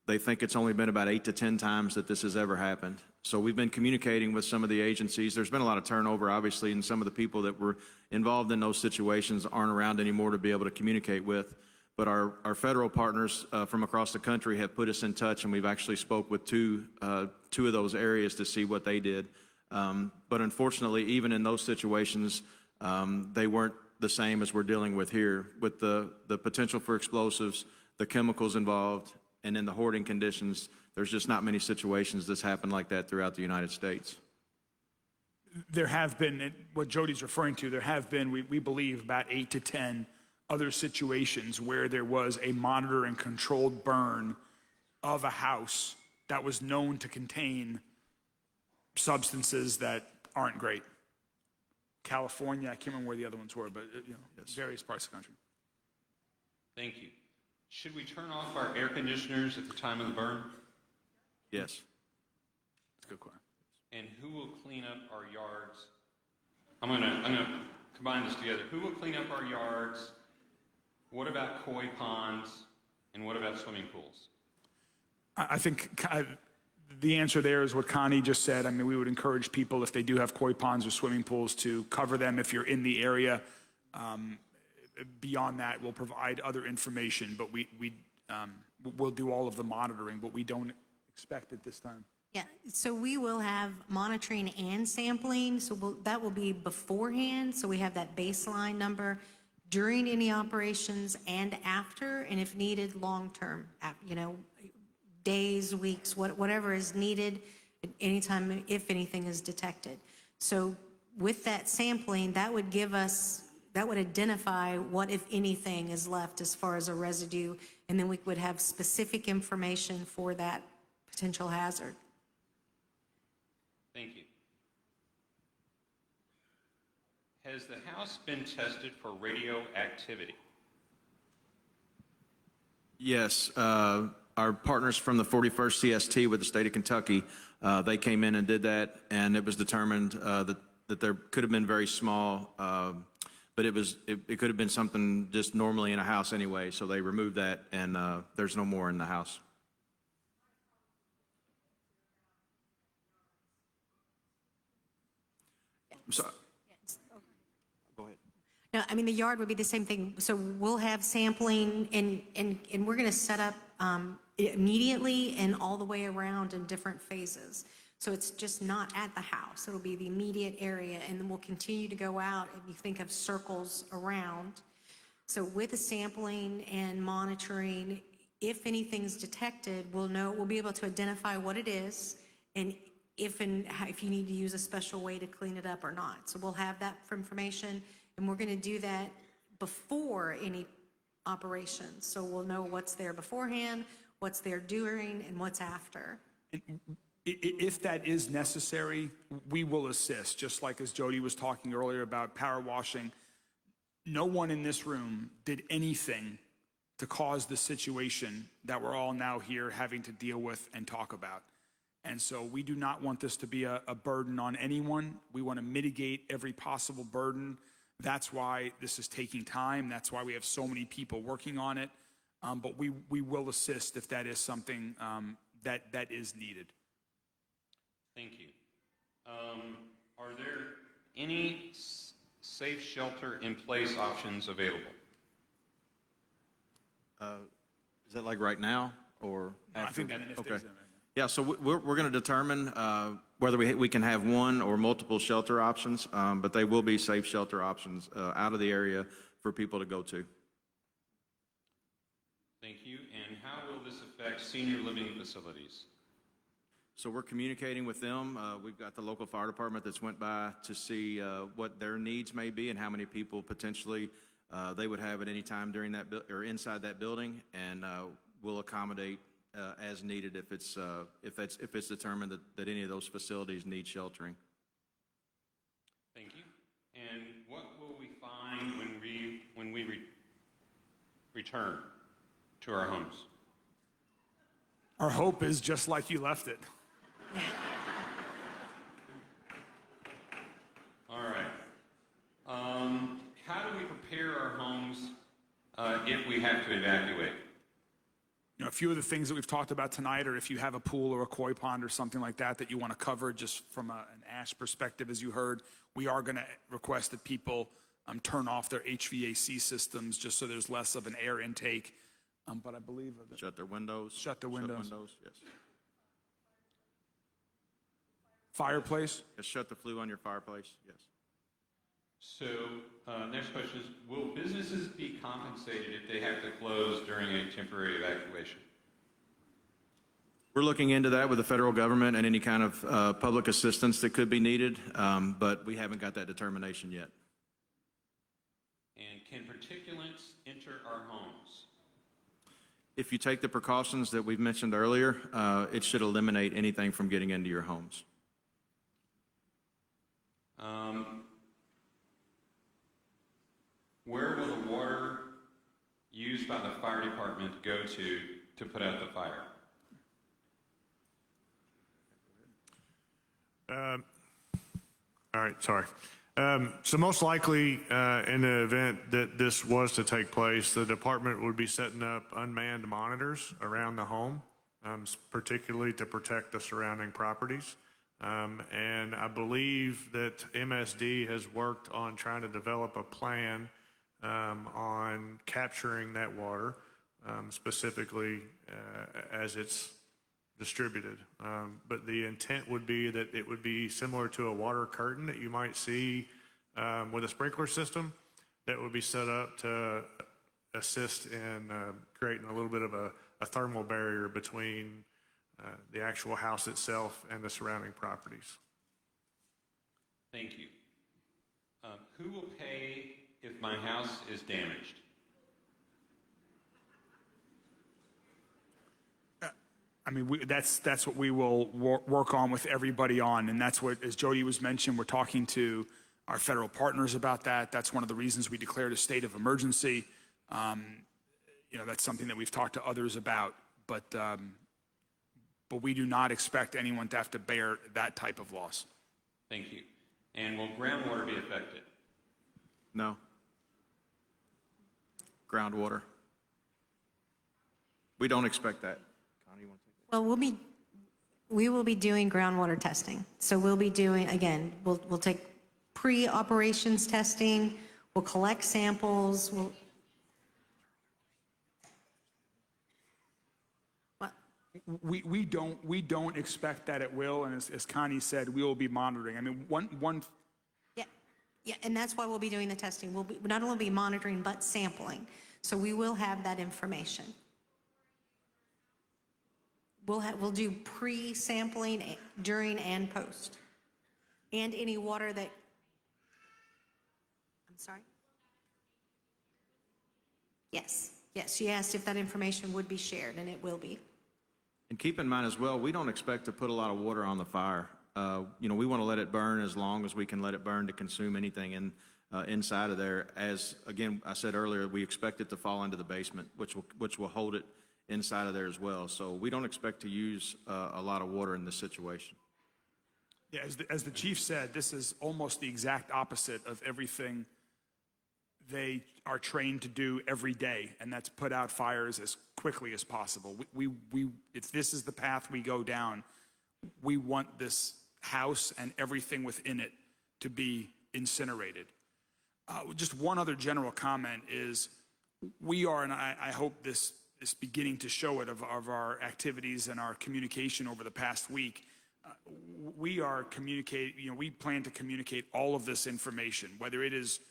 they think it's only been about 8 to 10 times that this has ever happened. So we've been communicating with some of the agencies. There's been a lot of turnover, obviously, and some of the people that were involved in those situations aren't around anymore to be able to communicate with. But our federal partners from across the country have put us in touch, and we've actually spoke with two of those areas to see what they did. But unfortunately, even in those situations, they weren't the same as we're dealing with here, with the potential for explosives, the chemicals involved, and in the hoarding conditions. There's just not many situations that's happened like that throughout the United States. There have been, what Jody's referring to, there have been, we believe, about 8 to 10 other situations where there was a monitored and controlled burn of a house that was known to contain substances that aren't great. California, I can't remember where the other ones were, but you know, various parts of the country. Thank you. Should we turn off our air conditioners at the time of the burn? Yes. That's a good question. And who will clean up our yards? I'm gonna combine this together. Who will clean up our yards? What about koi ponds? And what about swimming pools? I think the answer there is what Connie just said. I mean, we would encourage people, if they do have koi ponds or swimming pools, to cover them if you're in the area. Beyond that, we'll provide other information, but we'll do all of the monitoring, but we don't expect it this time. Yeah, so we will have monitoring and sampling, so that will be beforehand, so we have that baseline number during any operations and after, and if needed, long-term, days, weeks, whatever is needed, anytime, if anything is detected. So with that sampling, that would identify what, if anything, is left as far as a residue, and then we would have specific information for that potential hazard. Thank you. Has the house been tested for radioactivity? Yes, our partners from the 41st CST with the state of Kentucky, they came in and did that, and it was determined that there could have been very small, but it could have been something just normally in a house anyway, so they removed that, and there's no more in the house. I'm sorry. Go ahead. No, I mean, the yard would be the same thing. So we'll have sampling, and we're going to set up immediately and all the way around in different phases. So it's just not at the house. It'll be the immediate area, and then we'll continue to go out, if you think of circles around. So with the sampling and monitoring, if anything's detected, we'll be able to identify what it is, and if you need to use a special way to clean it up or not. So we'll have that information, and we're going to do that before any operations. So we'll know what's there beforehand, what's there during, and what's after. If that is necessary, we will assist, just like as Jody was talking earlier about power washing. No one in this room did anything to cause the situation that we're all now here having to deal with and talk about. And so we do not want this to be a burden on anyone. We want to mitigate every possible burden. That's why this is taking time. That's why we have so many people working on it. But we will assist if that is something that is needed. Thank you. Are there any safe shelter in place options available? Is that like right now or after? I think that if Okay. there's Yeah, so we're going to determine whether we can have one or multiple shelter options, but they will be safe shelter options out of the area for people to go to. Thank you. And how will this affect senior living facilities? So we're communicating with them. We've got the local fire department that's went by to see what their needs may be and how many people potentially they would have at any time during that or inside that building, and we'll accommodate as needed if it's determined that any of those facilities need sheltering. Thank you. And what will we find when we return to our homes? Our hope is just like you left it. All right. How do we prepare our homes if we have to evacuate? You know, a few of the things that we've talked about tonight, or if you have a pool or a koi pond or something like that you want to cover just from an ash perspective, as you heard, we are going to request that people turn off their HVAC systems just so there's less of an air intake. But I believe Shut their windows. Shut the windows. Yes. Fireplace. Just shut the flue on your fireplace. Yes. So, next question is, will businesses be compensated if they have to close during a temporary evacuation? We're looking into that with the federal government and any kind of public assistance that could be needed, but we haven't got that determination yet. And can particulates enter our homes? If you take the precautions that we've mentioned earlier, it should eliminate anything from getting into your homes. Where will the water used by the fire department go to put out the fire? All right, sorry. So most likely, in the event that this was to take place, the department would be setting up unmanned monitors around the home, particularly to protect the surrounding properties. And I believe that MSD has worked on trying to develop a plan on capturing that water, specifically as it's distributed. But the intent would be that it would be similar to a water curtain that you might see with a sprinkler system that would be set up to assist in creating a little bit of a thermal barrier between the actual house itself and the surrounding properties. Thank you. Who will pay if my house is damaged? I mean, that's what we will work on with everybody on, and that's what, as Jody was mentioned, we're talking to our federal partners about that. That's one of the reasons we declared a state of emergency. That's something that we've talked to others about, but we do not expect anyone to have to bear that type of loss. Thank you. And will groundwater be affected? No. Groundwater. We don't expect that. Connie, you want to take that? Well, we will be doing groundwater testing. So we'll be doing, again, we'll take pre-operations testing, we'll collect samples, We don't expect that it will, and as Connie said, we will be monitoring. I mean, one. Yeah, and that's why we'll be doing the testing. We'll not only be monitoring, but sampling. So we will have that information. We'll do pre-sampling during and post. And any water that, I'm sorry? Yes, she asked if that information would be shared, and it will be. And keep in mind as well, we don't expect to put a lot of water on the fire. We want to let it burn as long as we can let it burn to consume anything inside of there. As, again, I said earlier, we expect it to fall into the basement, which will hold it inside of there as well. So we don't expect to use a lot of water in this situation. Yeah, as the chief said, this is almost the exact opposite of everything they are trained to do every day, and that's put out fires as quickly as possible. If this is the path we go down, we want this house and everything within it to be incinerated. Just one other general comment is we are, and I hope this is beginning to show it of our activities and our communication over the past week. We plan to communicate all of this information, whether it is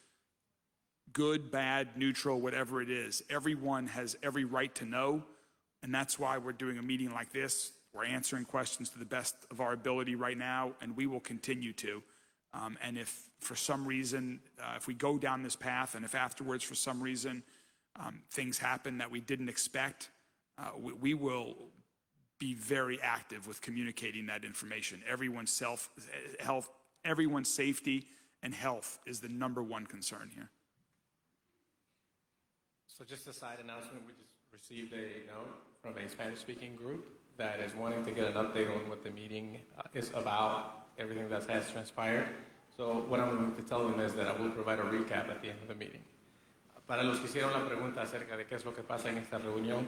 good, bad, neutral, whatever it is. Everyone has every right to know, and that's why we're doing a meeting like this. We're answering questions to the best of our ability right now, and we will continue to. And if for some reason, if we go down this path, and if afterwards for some reason things happen that we didn't expect, we will be very active with communicating that information. Everyone's safety and health is the #1 concern here. So just a side announcement, we just received a note from a Spanish-speaking group that is wanting to get an update on what the meeting is about, everything that has transpired. So what I'm going to tell them is that I will provide a recap at the end of the meeting. Para los que hicieron la pregunta acerca de qué es lo que pasa en esta reunión,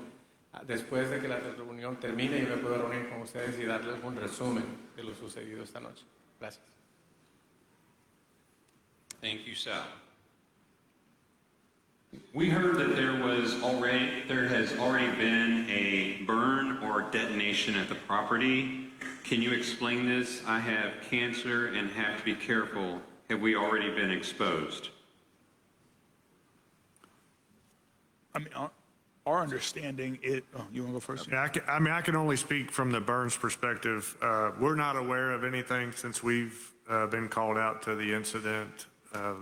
después de que la reunión termine, yo me puedo reunir con ustedes y darles un resumen de lo sucedido esta noche. Gracias. Thank you, Sal. We heard that there has already been a burn or detonation at the property. Can you explain this? I have cancer and have to be careful. Have we already been exposed? I mean, our understanding you want to go first? Yeah, I can only speak from the Burns perspective. We're not aware of anything since we've been called out to the incident a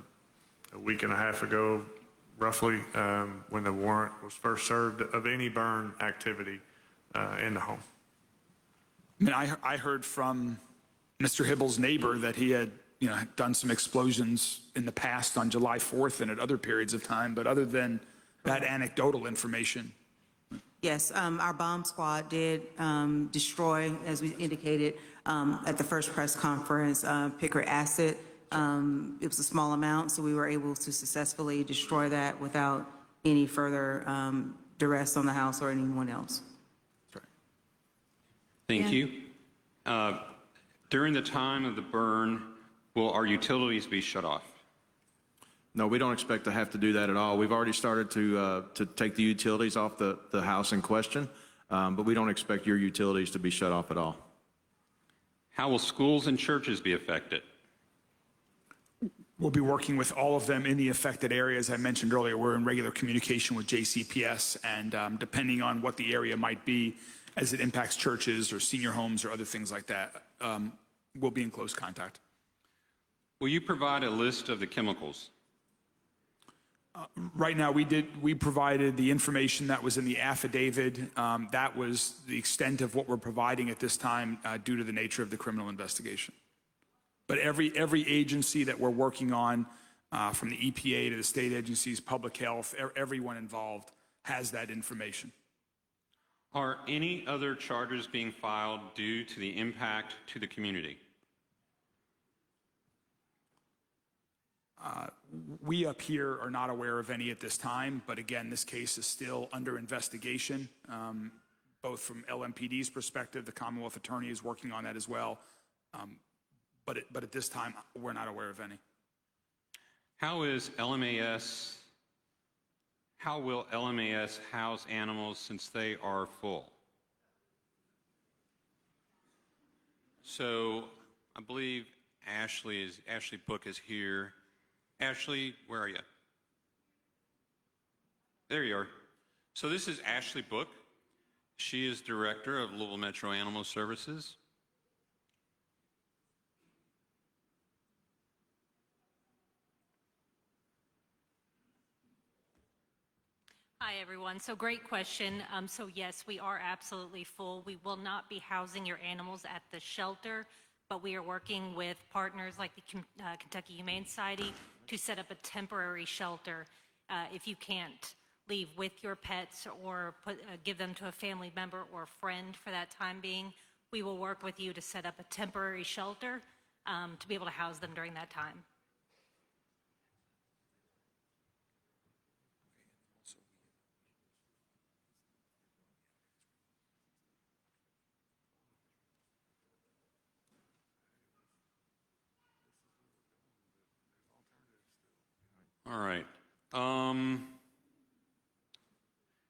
week and a half ago, roughly, when the warrant was first served, of any burn activity in the home. I mean, I heard from Mr. Hibble's neighbor that he had, done some explosions in the past on July 4th and at other periods of time. But other than that anecdotal information. Yes, our bomb squad did destroy, as we indicated at the first press conference, picker acid. It was a small amount, so we were able to successfully destroy that without any further duress on the house or anyone else. Thank you. During the time of the burn, will our utilities be shut off? No, we don't expect to have to do that at all. We've already started to take the utilities off the house in question, but we don't expect your utilities to be shut off at all. How will schools and churches be affected? We'll be working with all of them in the affected areas. I mentioned earlier, we're in regular communication with JCPS, and depending on what the area might be, as it impacts churches or senior homes or other things like that, we'll be in close contact. Will you provide a list of the chemicals? Right now, we provided the information that was in the affidavit. That was the extent of what we're providing at this time due to the nature of the criminal investigation. But every agency that we're working on, from the EPA to the state agencies, public health, everyone involved has that information. Are any other charges being filed due to the impact to the community? We up here are not aware of any at this time, but again, this case is still under investigation, both from LMPD's perspective, the Commonwealth Attorney is working on that as well, but at this time, we're not aware of any. How will LMAS house animals since they are full? So I believe Ashley Book is here. Ashley, where are you? There you are. So this is Ashley Book. She is director of Louisville Metro Animal Services. Hi, everyone. So great question. So yes, we are absolutely full. We will not be housing your animals at the shelter, but we are working with partners like the Kentucky Humane Society to set up a temporary shelter. If you can't leave with your pets or give them to a family member or friend for that time being, we will work with you to set up a temporary shelter to be able to house them during that time. All right.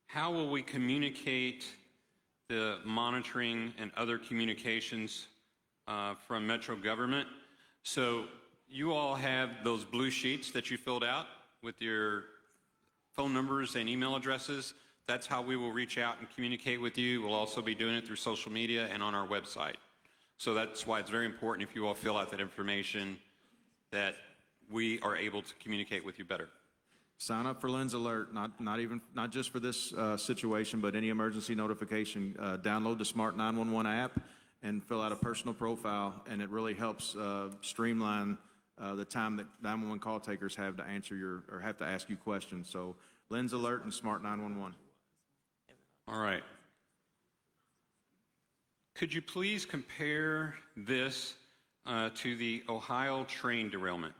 How will we communicate the monitoring and other communications from Metro government? So you all have those blue sheets that you filled out with your phone numbers and email addresses. That's how we will reach out and communicate with you. We'll also be doing it through social media and on our website. So that's why it's very important if you all fill out that information that we are able to communicate with you better. Sign up for Lens Alert, not just for this situation, but any emergency notification. Download the Smart 911 app and fill out a personal profile, and it really helps streamline the time that 911 call takers have to answer or have to ask you questions. So Lens Alert and Smart 911. All right. Could you please compare this to the Ohio train derailment?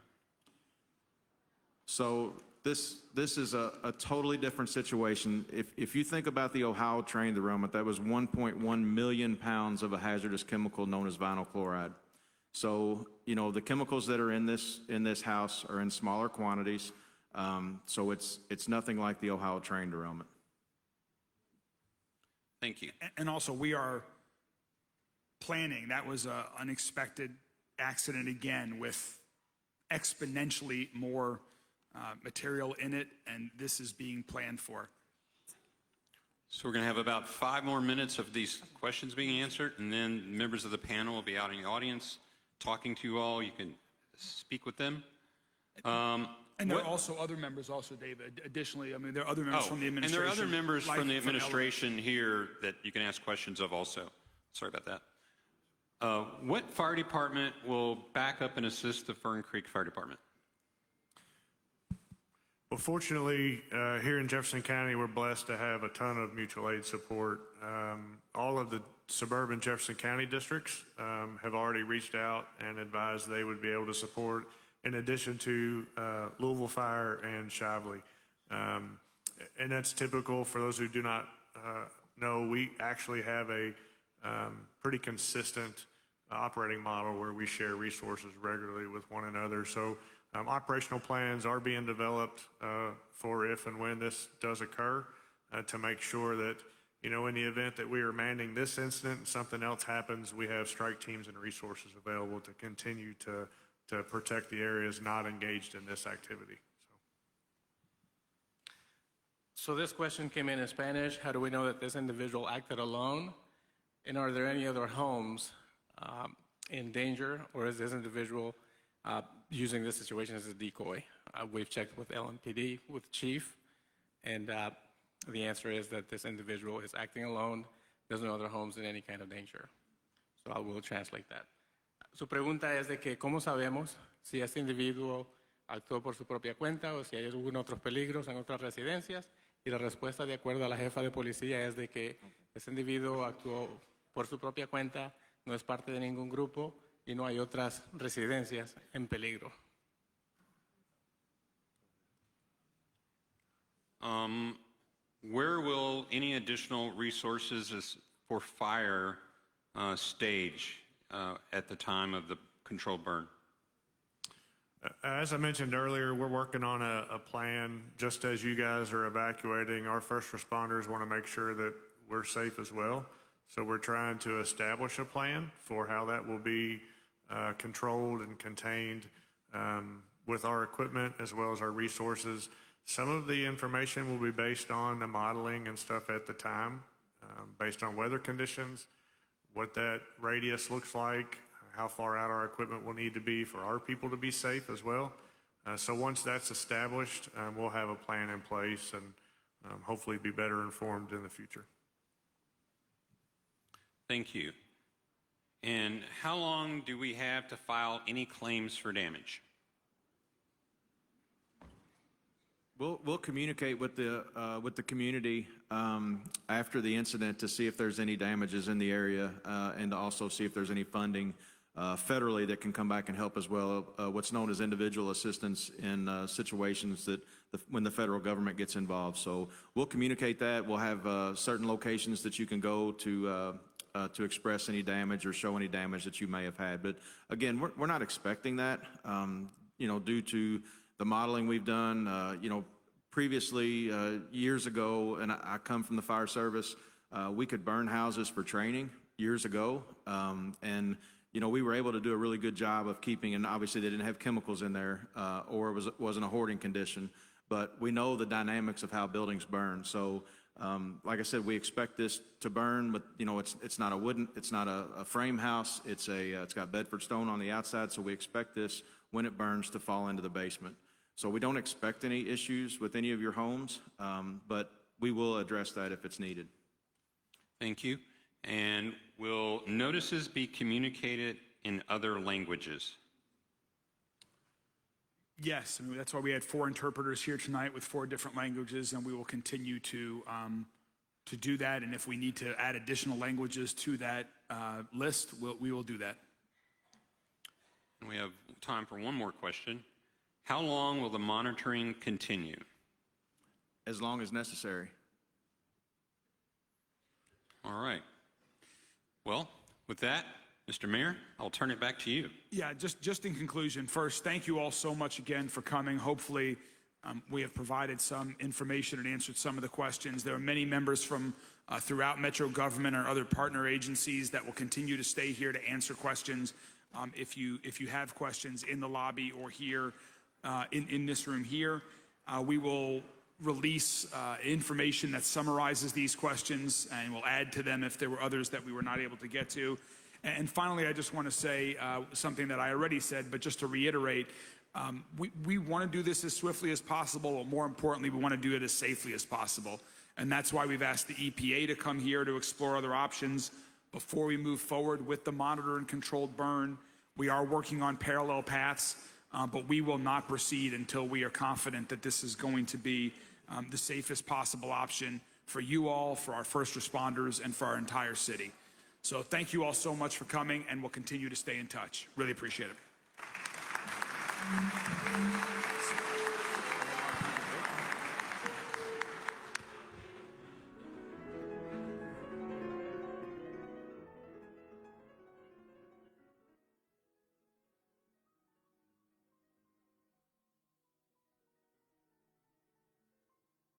So this is a totally different situation. If you think about the Ohio train derailment, that was 1.1 million pounds of a hazardous chemical known as vinyl chloride. So, you know, the chemicals that are in this house are in smaller quantities. So it's nothing like the Ohio train derailment. Thank you. And also, we are planning, that was an unexpected accident again with exponentially more material in it, and this is being planned for. So we're going to have about 5 more minutes of these questions being answered, and then members of the panel will be out in the audience talking to you all. You can speak with them. And there are also other members also, David. Additionally, I mean, there are other members from the administration. And there are other members from the like administration here that you can ask questions of also. Sorry about that. What fire department will back up and assist the Fern Creek Fire Department? Well, fortunately, here in Jefferson County, we're blessed to have a ton of mutual aid support. All of the suburban Jefferson County districts have already reached out and advised they would be able to support, in addition to Louisville Fire and Shively. And that's typical. For those who do not know, we actually have a pretty consistent operating model where we share resources regularly with one another. So operational plans are being developed for if and when this does occur to make sure that, in the event that we are manning this incident and something else happens, we have strike teams and resources available to continue to protect the areas not engaged in this activity. So this question came in Spanish. How do we know that this individual acted alone? And are there any other homes in danger, or is this individual using this situation as a decoy? We've checked with LMPD, with Chief, and the answer is that this individual is acting alone. There's no other homes in any kind of danger. So I will translate that. Su pregunta es de que cómo sabemos si este individuo actuó por su propia cuenta o si hay algún otros peligros en otras residencias. Y la respuesta, de acuerdo a la jefa de policía, es de que ese individuo actuó por su propia cuenta, no es parte de ningún grupo y no hay otras residencias en peligro. Where will any additional resources for fire stage at the time of the controlled burn? As I mentioned earlier, we're working on a plan. Just as you guys are evacuating, our first responders want to make sure that we're safe as well. So we're trying to establish a plan for how that will be controlled and contained with our equipment as well as our resources. Some of the information will be based on the modeling and stuff at the time, based on weather conditions, what that radius looks like, how far out our equipment will need to be for our people to be safe as well. So once that's established, we'll have a plan in place and hopefully be better informed in the future. Thank you. And how long do we have to file any claims for damage? We'll communicate with the community after the incident to see if there's any damages in the area and to also see if there's any funding federally that can come back and help as well. What's known as individual assistance in situations that when the federal government gets involved. So we'll communicate that. We'll have certain locations that you can go to express any damage or show any damage that you may have had. But again, we're not expecting that, due to the modeling we've done. Previously, years ago, and I come from the fire service, we could burn houses for training years ago. And we were able to do a really good job of keeping, and obviously they didn't have chemicals in there or it wasn't a hoarding condition. But we know the dynamics of how buildings burn. So like I said, we expect this to burn, but it's not a frame house. It's got Bedford stone on the outside. So we expect this, when it burns, to fall into the basement. So we don't expect any issues with any of your homes, but we will address that if it's needed. Thank you. And will notices be communicated in other languages? Yes, that's why we had 4 interpreters here tonight with 4 different languages, and we will continue to do that. And if we need to add additional languages to that list, we will do that. And we have time for one more question. How long will the monitoring continue? As long as necessary. All right. Well, with that, Mr. Mayor, I'll turn it back to you. Yeah, just in conclusion, first, thank you all so much again for coming. Hopefully, we have provided some information and answered some of the questions. There are many members from throughout Metro government or other partner agencies that will continue to stay here to answer questions. If you have questions in the lobby or here in this room here, we will release information that summarizes these questions, and we'll add to them if there were others that we were not able to get to. And finally, I just want to say something that I already said, but just to reiterate, we want to do this as swiftly as possible, but more importantly, we want to do it as safely as possible. And that's why we've asked the EPA to come here to explore other options before we move forward with the monitor and controlled burn. We are working on parallel paths but we will not proceed until we are confident that this is going to be the safest possible option for you all, for our first responders, and for our entire city. So thank you all so much for coming, and we'll continue to stay in touch. Really appreciate it.